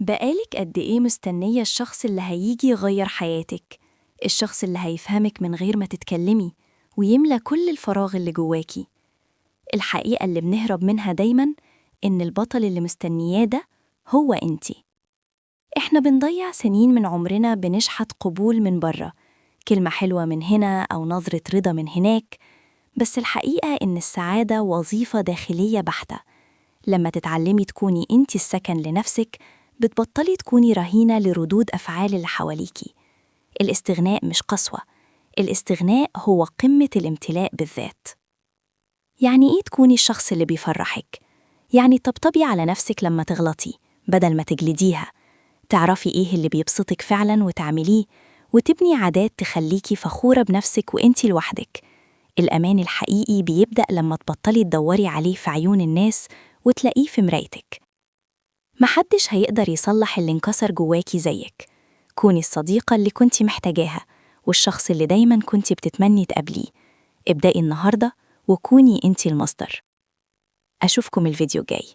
بقالك قد إيه مستنية الشخص اللي هيجي يغير حياتك؟ الشخص اللي هيفهمك من غير ما تتكلمي ويملى كل الفراغ اللي جواكي. الحقيقة اللي بنهرب منها دايماً إن البطل اللي مستنياه ده هو إنتي. إحنا بنضيع سنين من عمرنا بنشحت قبول من بره، كلمة حلوة من هنا أو نظرة رضا من هناك. بس الحقيقة إن السعادة وظيفة داخلية بحتة. لما تتعلمي تكوني إنتي السكن لنفسك، بتبطلي تكوني رهينة لردود أفعال اللي حواليكي. الاستغناء مش قسوة، الاستغناء هو قمة الامتلاء بالذات. يعني إيه تكوني الشخص اللي بيفرحك؟ يعني طبطبي على نفسك لما تغلطي بدل ما تجلديها، تعرفي إيه اللي بيبسطك فعلاً وتعمليه، وتبني عادات تخليكي فخورة بنفسك وإنتي لوحدك. الأمان الحقيقي بيبدأ لما تبطلي تدوري عليه في عيون الناس وتلاقيه في مرايتك. محدش هيقدر يصلح اللي انكسر جواكي زيك. كوني الصديقة اللي كنتي محتاجاها والشخص اللي دايما كنتي بتتمني تقابليه. ابدأي النهاردة وكوني انتي المصدر. أشوفكم الفيديو الجاي.